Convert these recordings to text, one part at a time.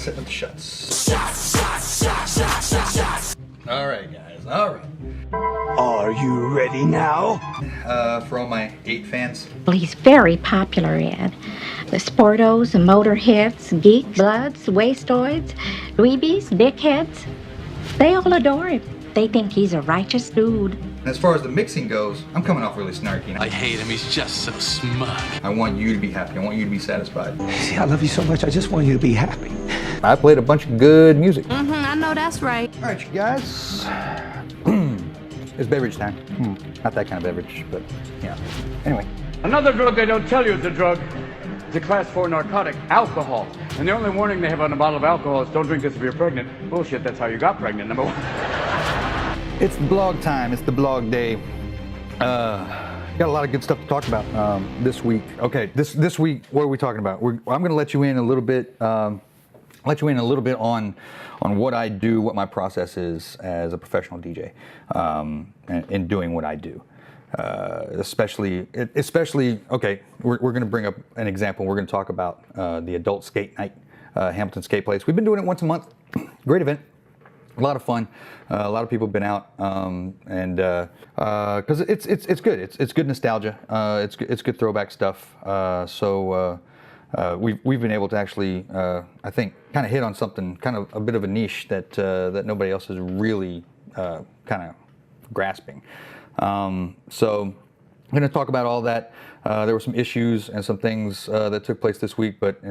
setting up the shots. All right, guys. All right. Are you ready now? For all my 8 fans. Well, he's very popular, Ed. The sportos, the motorheads, geeks, bloods, wastoids, dweebies, dickheads. They all adore him. They think he's a righteous dude. And as far as the mixing goes, I'm coming off really snarky. I hate him, he's just so smug. I want you to be happy. I want you to be satisfied. See, I love you so much. I just want you to be happy. I played a bunch of good music. I know that's right. All right, you guys. It's beverage time. Not that kind of beverage, but yeah. Anyway. Another drug they don't tell you is a drug. It's a class 4 narcotic, alcohol. And the only warning they have on a bottle of alcohol is don't drink this if you're pregnant. Bullshit, that's how you got pregnant, number 1. It's the blog time. It's the blog day. Got a lot of good stuff to talk about this week. Okay, this week, what are we talking about? I'm going to let you in a little bit. On what I do, what my process is as a professional DJ, in doing what I do. Especially, okay, we're going to bring up an example. We're going to talk about the adult skate night, Hamilton Skate Place. We've been doing it once a month. Great event. A lot of fun. A lot of people have been out, and because it's good. It's good nostalgia. It's good throwback stuff. We've been able to actually, I think, kind of hit on something, kind of a bit of a niche that that nobody else is really kind of grasping. So I'm going to talk about all that. There were some issues and some things that took place this week, but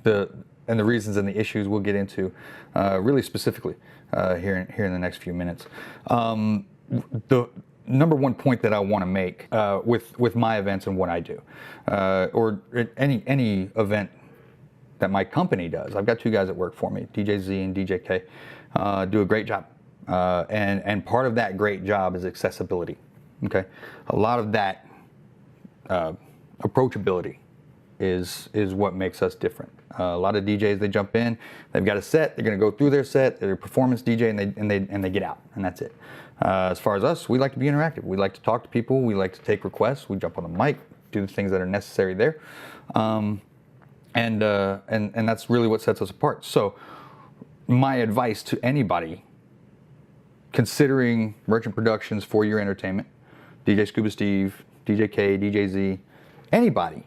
the reasons and the issues we'll get into really specifically here in the next few minutes. The number one point that I want to make with my events and what I do, or any event that my company does. I've got 2 guys that work for me, DJ Z and DJ K, do a great job. And part of that great job is accessibility. Okay, a lot of that approachability is what makes us different. A lot of DJs, they jump in, they've got a set, they're going to go through their set, they're a performance DJ, and they get out, and that's it. As far as us, we like to be interactive. We like to talk to people. We like to take requests. We jump on the mic, do the things that are necessary there, and that's really what sets us apart. So, my advice to anybody considering merchant productions for your entertainment, DjScubasteve, DJ K, DJ Z, anybody,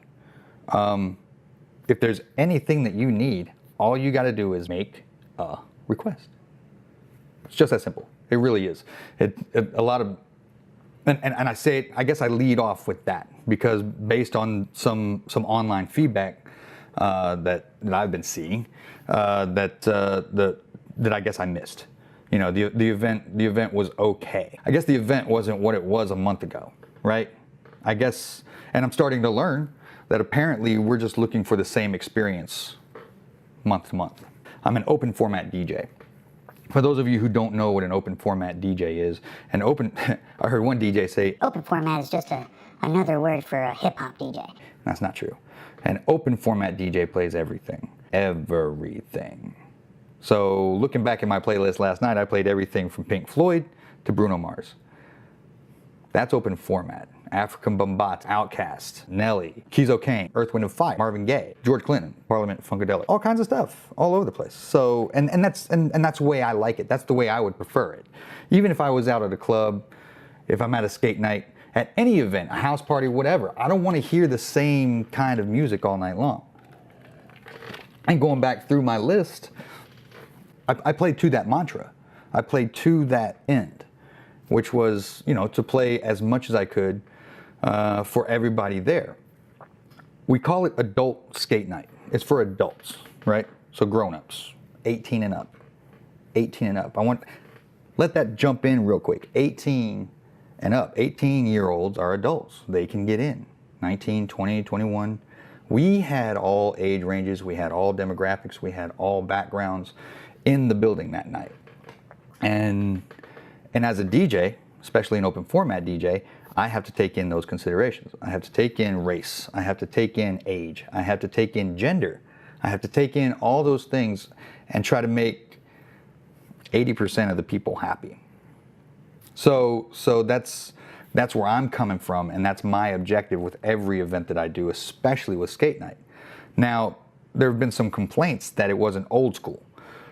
if there's anything that you need, all you got to do is make a request. It's just that simple. It really is. A lot of, and I say it, I guess I lead off with that because based on some online feedback that I've been seeing, that I guess I missed. You know, the event was okay. I guess the event wasn't what it was a month ago, right? I guess, and I'm starting to learn that apparently we're just looking for the same experience month to month. I'm an open format DJ. For those of you who don't know what an open format DJ is, I heard one DJ say, open format is just another word for a hip-hop DJ. That's not true. An open format DJ plays everything. Everything. So looking back at my playlist last night, I played everything from Pink Floyd to Bruno Mars. That's open format. African Bambaataa, Outkast, Nelly, Keys O'Kane, Earth, Wind & Fire, Marvin Gaye, George Clinton, Parliament Funkadelic, all kinds of stuff, all over the place. So, and that's the way I like it. That's the way I would prefer it. Even if I was out at a club, if I'm at a skate night, at any event, a house party, whatever, I don't want to hear the same kind of music all night long. And going back through my list, I played to that mantra. I played to that end, which was, you know, to play as much as I could for everybody there. We call it adult skate night. It's for adults, right? So grown-ups, 18 and up. 18 and up. Let that jump in real quick. 18 and up. 18-year-olds are adults. They can get in. 19, 20, 21. We had all age ranges. We had all demographics. We had all backgrounds in the building that night. And as a DJ, especially an open format DJ, I have to take in those considerations. I have to take in race. I have to take in age. I have to take in gender. I have to take in all those things and try to make 80% of the people happy. So that's where I'm coming from, and that's my objective with every event that I do, especially with skate night. Now, there have been some complaints that it wasn't old school.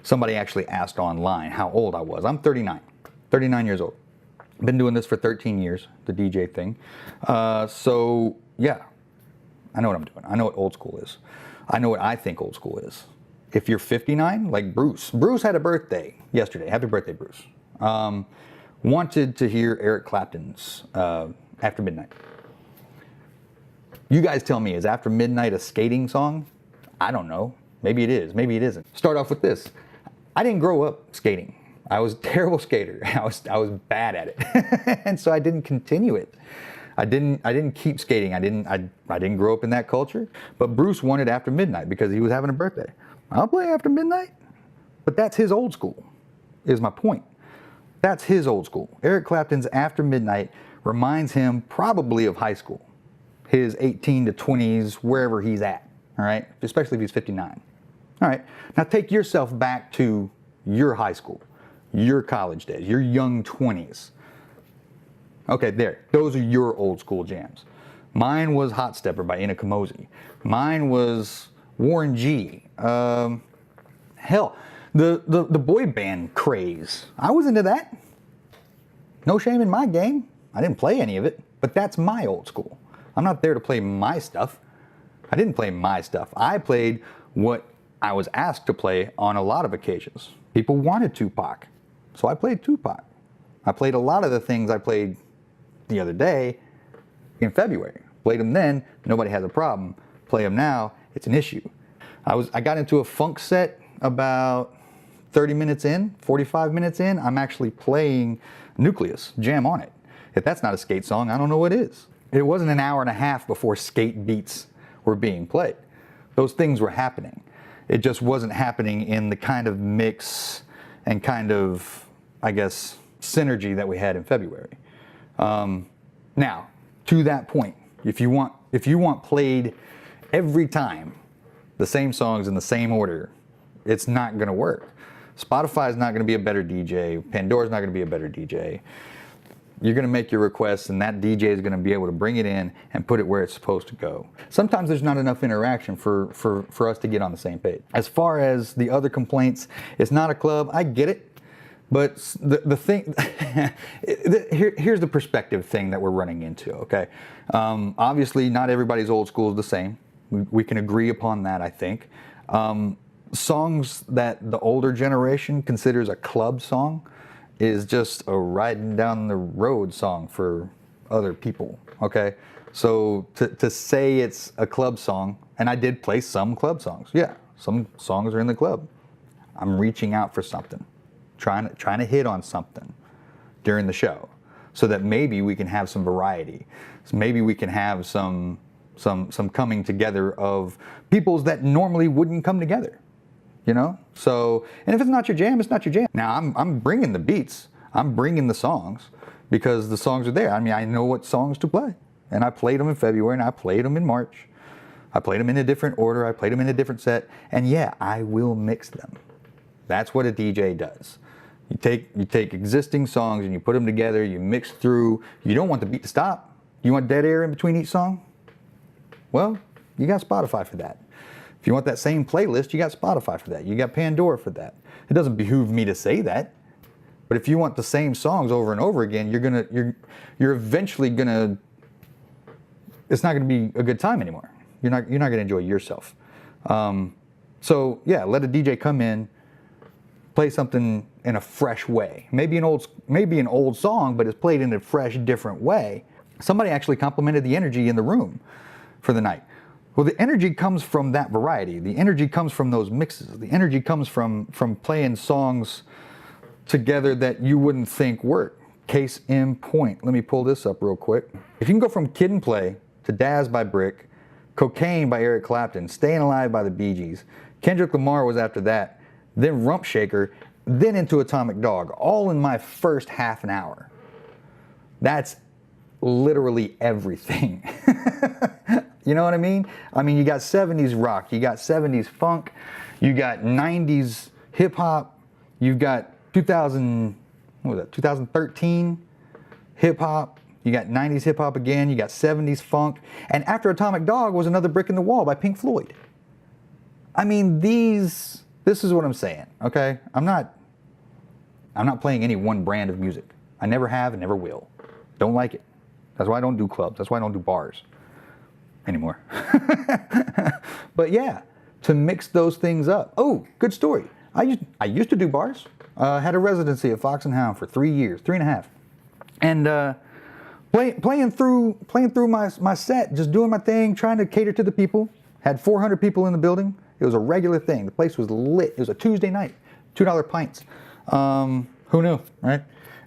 Somebody actually asked online how old I was. I'm 39 years old. Been doing this for 13 years, the DJ thing. So yeah, I know what I'm doing. I know what old school is. I know what I think old school is. If you're 59, like Bruce had a birthday yesterday. Happy birthday, Bruce. Wanted to hear Eric Clapton's After Midnight. You guys tell me, is After Midnight a skating song? I don't know. Maybe it is, maybe it isn't. Start off with this. I didn't grow up skating. I was a terrible skater. I was bad at it. And so I didn't continue it. I didn't keep skating. I didn't grow up in that culture. But Bruce wanted After Midnight because he was having a birthday. I'll play After Midnight. But that's his old school, is my point. That's his old school. Eric Clapton's After Midnight reminds him probably of high school. His 18 to 20s, wherever he's at, all right? Especially if he's 59. All right, now take yourself back to your high school, your college days, your young 20s. Okay, there, those are your old school jams. Mine was Hot Stepper by Ina Kamosi. Mine was Warren G. Hell, the boy band craze. I was into that. No shame in my game. I didn't play any of it, but that's my old school. I'm not there to play my stuff. I didn't play my stuff. I played what I was asked to play on a lot of occasions. People wanted Tupac, so I played Tupac. I played a lot of the things I played the other day in February. Played them then, nobody has a problem. Play them now, it's an issue. I got into a funk set about 30 minutes in, 45 minutes in. I'm actually playing Nucleus, Jam on It. If that's not a skate song, I don't know what is. It wasn't an hour and a half before skate beats were being played. Those things were happening. It just wasn't happening in the kind of mix and kind of, I guess, synergy that we had in February. Now, to that point, if you want played every time the same songs in the same order, it's not gonna work. Spotify's not gonna be a better DJ. Pandora's not gonna be a better DJ. You're gonna make your requests and that DJ is gonna be able to bring it in and put it where it's supposed to go. Sometimes there's not enough interaction for us to get on the same page. As far as the other complaints, it's not a club, I get it. But the thing, here's the perspective thing that we're running into, okay? Obviously, not everybody's old school is the same. We can agree upon that, I think. Songs that the older generation considers a club song is just a riding down the road song for other people, okay? So to say it's a club song, and I did play some club songs, yeah, some songs are in the club. I'm reaching out for something. Trying to hit on something during the show so that maybe we can have some variety. So maybe we can have some coming together of peoples that normally wouldn't come together, you know? So, and if it's not your jam, it's not your jam. Now I'm bringing the beats, I'm bringing the songs because the songs are there. I mean, I know what songs to play and I played them in February and I played them in March. I played them in a different order, I played them in a different set, and yeah, I will mix them. That's what a DJ does. You take existing songs and you put them together, you mix through. You don't want the beat to stop. You want dead air in between each song? Well, you got Spotify for that. If you want that same playlist, you got Spotify for that. You got Pandora for that. It doesn't behoove me to say that. But if you want the same songs over and over again, you're eventually gonna, it's not gonna be a good time anymore. You're not gonna enjoy yourself. So yeah, let a DJ come in, play something in a fresh way. Maybe an old song, but it's played in a fresh, different way. Somebody actually complimented the energy in the room for the night. Well, the energy comes from that variety. The energy comes from those mixes. The energy comes from playing songs together that you wouldn't think work. Case in point. Let me pull this up real quick. If you can go from Kid and Play to Daz by Brick, Cocaine by Eric Clapton, Staying Alive by the Bee Gees, Kendrick Lamar was after that, then Rump Shaker, then into Atomic Dog, all in my first half an hour. That's literally everything. You know what I mean? I mean, you got 70s rock, you got 70s funk, you got 90s hip hop, you've got 2013 hip hop, you got 90s hip hop again, you got 70s funk, and after Atomic Dog was another Brick in the Wall by Pink Floyd. I mean, this is what I'm saying, okay? I'm not playing any one brand of music. I never have and never will. Don't like it. That's why I don't do clubs. That's why I don't do bars anymore. But yeah, to mix those things up. Oh, good story. I used to do bars. Had a residency at Fox and Hound for 3 years, 3.5. And playing through my set, just doing my thing, trying to cater to the people. Had 400 people in the building. It was a regular thing. The place was lit. It was a Tuesday night. $2 pints. Who knew, right?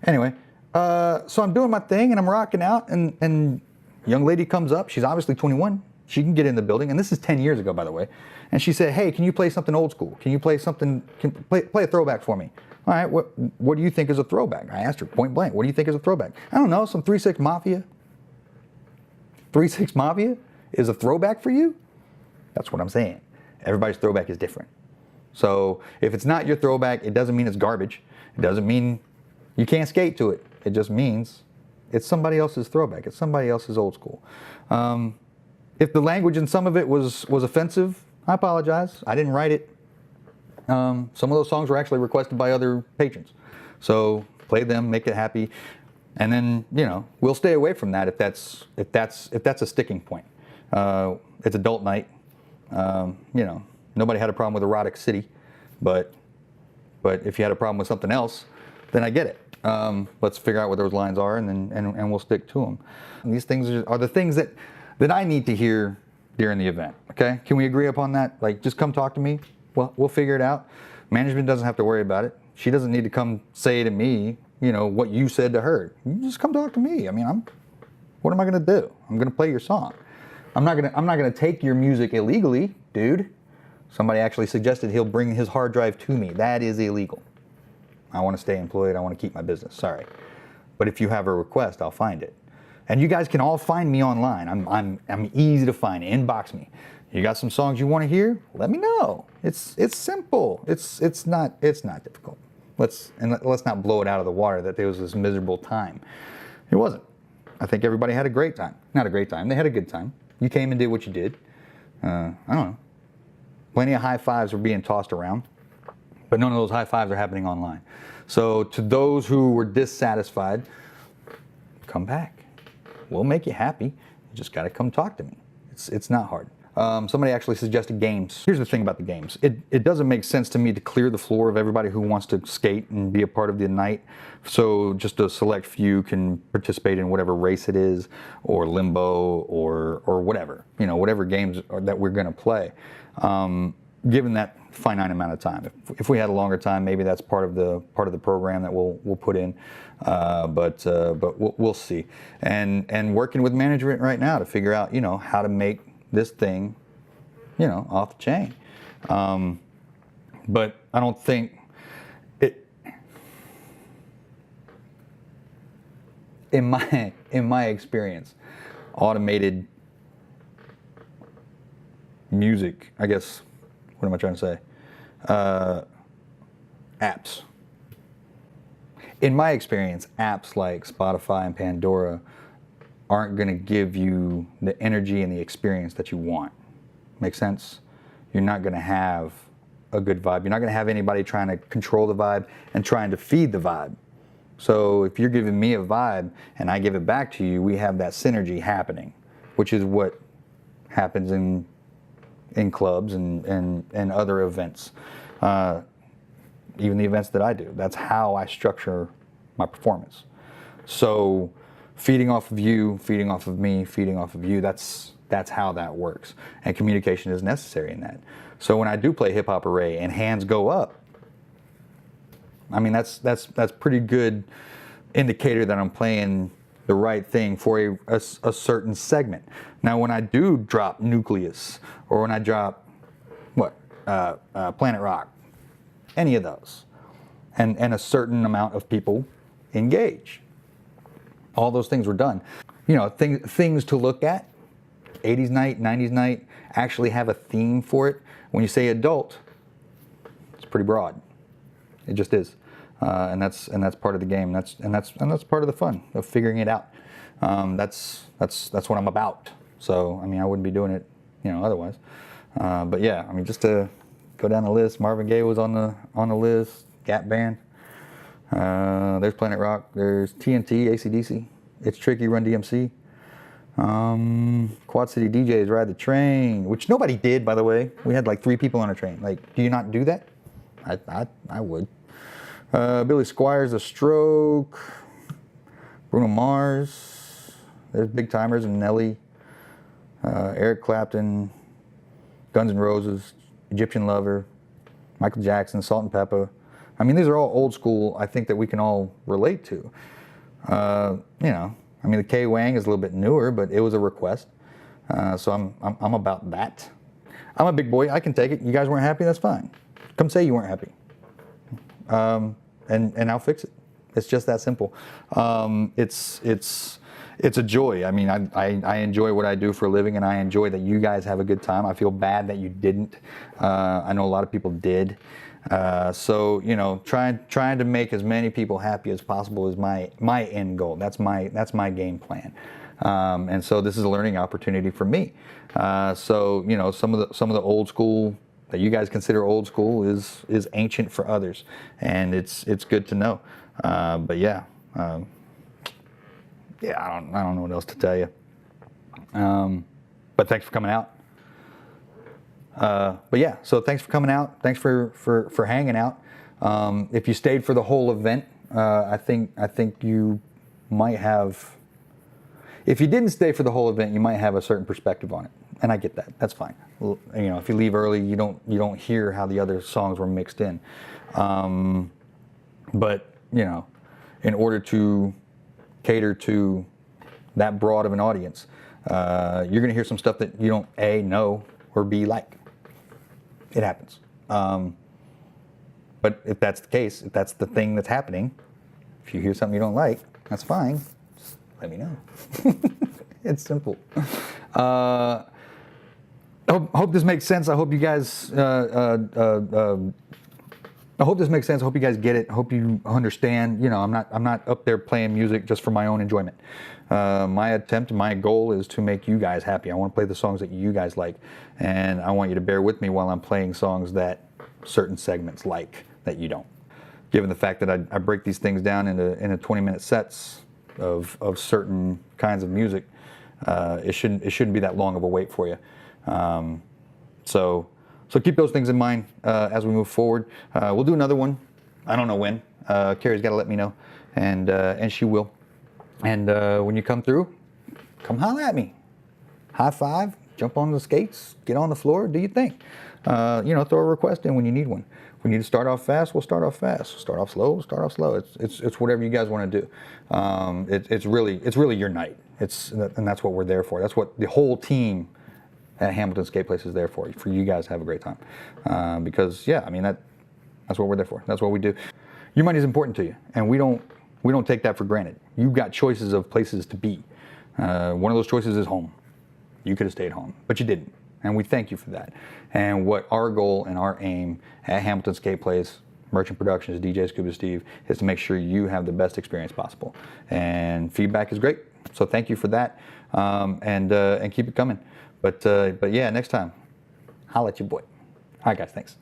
Anyway, so I'm doing my thing and I'm rocking out, and young lady comes up. She's obviously 21. She can get in the building, and this is 10 years ago, by the way. And she said, "Hey, can you play something old school? Can you play something? Play a throwback for me?" All right, what do you think is a throwback? I asked her point blank. What do you think is a throwback? I don't know. Some 3-6 Mafia. 3-6 Mafia is a throwback for you? That's what I'm saying. Everybody's throwback is different. So if it's not your throwback, it doesn't mean it's garbage. It doesn't mean you can't skate to it. It just means it's somebody else's throwback. It's somebody else's old school. If the language in some of it was offensive, I apologize. I didn't write it. Some of those songs were actually requested by other patrons. So play them, make it happy, and then we'll stay away from that if that's a sticking point. It's adult night. Nobody had a problem with Erotic City, but if you had a problem with something else, then I get it. Let's figure out what those lines are, and we'll stick to them. And these things are the things that I need to hear during the event. Okay, can we agree upon that? Like, just come talk to me. Well, we'll figure it out. Management doesn't have to worry about it. She doesn't need to come say to me, what you said to her. You just come talk to me. I mean, what am I gonna do? I'm gonna play your song. I'm not gonna take your music illegally, dude. Somebody actually suggested he'll bring his hard drive to me. That is illegal. I want to stay employed. I want to keep my business. Sorry. But if you have a request, I'll find it. And you guys can all find me online. I'm easy to find. Inbox me. You got some songs you want to hear? Let me know. It's simple. It's not difficult. Let's not blow it out of the water that there was this miserable time. It wasn't. I think everybody had a great time. Not a great time. They had a good time. You came and did what you did. I don't know. Plenty of high fives were being tossed around, but none of those high fives are happening online. So to those who were dissatisfied, come back. We'll make you happy. You just got to come talk to me. It's not hard. Somebody actually suggested games. Here's the thing about the games. It doesn't make sense to me to clear the floor of everybody who wants to skate and be a part of the night, so just a select few can participate in whatever race it is, or limbo, or whatever. Whatever games that we're going to play. Given that finite amount of time. If we had a longer time, maybe that's part of the program that we'll put in. But we'll see. And working with management right now to figure out how to make this thing off the chain. But I don't think it. In my experience, automated music, I guess. What am I trying to say? Apps. In my experience, apps like Spotify and Pandora aren't going to give you the energy and the experience that you want. Make sense? You're not going to have a good vibe. You're not going to have anybody trying to control the vibe and trying to feed the vibe. So if you're giving me a vibe and I give it back to you, we have that synergy happening, which is what happens in clubs and other events, even the events that I do. That's how I structure my performance. So feeding off of you, feeding off of me, feeding off of you, that's how that works. And communication is necessary in that. So when I do play Hip Hop Array and hands go up, I mean, that's pretty good indicator that I'm playing the right thing for a certain segment. Now, when I do drop Nucleus, or when I drop Planet Rock, any of those, and a certain amount of people engage, all those things were done. Things to look at. 80s night, 90s night actually have a theme for it. When you say adult, it's pretty broad. It just is. And that's part of the game. That's part of the fun of figuring it out. That's what I'm about. So I mean, I wouldn't be doing it, otherwise. But yeah, I mean, just to Go down the list. Marvin Gaye was on the list. Gap Band. There's Planet Rock. There's TNT, AC/DC. It's Tricky, Run DMC. Quad City DJs Ride the Train, which nobody did, by the way. We had like 3 people on a train. Like, do you not do that? I would. Billy Squires, The Stroke. Bruno Mars. There's Big Timers and Nelly. Eric Clapton. Guns N' Roses. Egyptian Lover. Michael Jackson, Salt and Pepper. I mean, these are all old school, I think, that we can all relate to. You know, I mean, the K Wang is a little bit newer, but it was a request. So I'm about that. I'm a big boy. I can take it. You guys weren't happy? That's fine. Come say you weren't happy. And I'll fix it. It's just that simple. It's a joy. I mean, I enjoy what I do for a living, and I enjoy that you guys have a good time. I feel bad that you didn't. I know a lot of people did. So, you know, trying to make as many people happy as possible is my end goal. That's my game plan. And so this is a learning opportunity for me. So, you know, some of the old school that you guys consider old school is ancient for others, and it's good to know. But yeah, I don't know what else to tell you. But thanks for coming out. But yeah, so thanks for coming out. Thanks for hanging out. If you stayed for the whole event, I think you might have. If you didn't stay for the whole event, you might have a certain perspective on it, and I get that. That's fine. You know, if you leave early, you don't hear how the other songs were mixed in. But you know, in order to cater to that broad of an audience, you're gonna hear some stuff that you don't A, know, or B, like. It happens. But if that's the case, if that's the thing that's happening, if you hear something you don't like, that's fine. Just let me know. It's simple. I hope this makes sense. I hope you guys. I hope this makes sense. I hope you guys get it. I hope you understand. You know, I'm not up there playing music just for my own enjoyment. My attempt, my goal is to make you guys happy. I want to play the songs that you guys like, and I want you to bear with me while I'm playing songs that certain segments like that you don't. Given the fact that I break these things down into 20-minute sets of certain kinds of music, it shouldn't be that long of a wait for you. So keep those things in mind as we move forward. We'll do another one. I don't know when. Carrie's got to let me know, and she will. And when you come through, come holler at me. High five, jump on the skates, get on the floor, do your thing. You know, throw a request in when you need one. If we need to start off fast, we'll start off fast. Start off slow, start off slow. It's whatever you guys want to do. It's really your night. And that's what we're there for. That's what the whole team at Hamilton Skate Place is there for you guys to have a great time. Because yeah, I mean that's what we're there for. That's what we do. Your money is important to you, and we don't take that for granted. You've got choices of places to be. One of those choices is home. You could have stayed home, but you didn't, and we thank you for that. And what our goal and our aim at Hamilton Skate Place, Merchant Productions, DjScubasteve, is to make sure you have the best experience possible. And feedback is great, so thank you for that, and keep it coming. But yeah, next time, holla at your boy. All right, guys, thanks.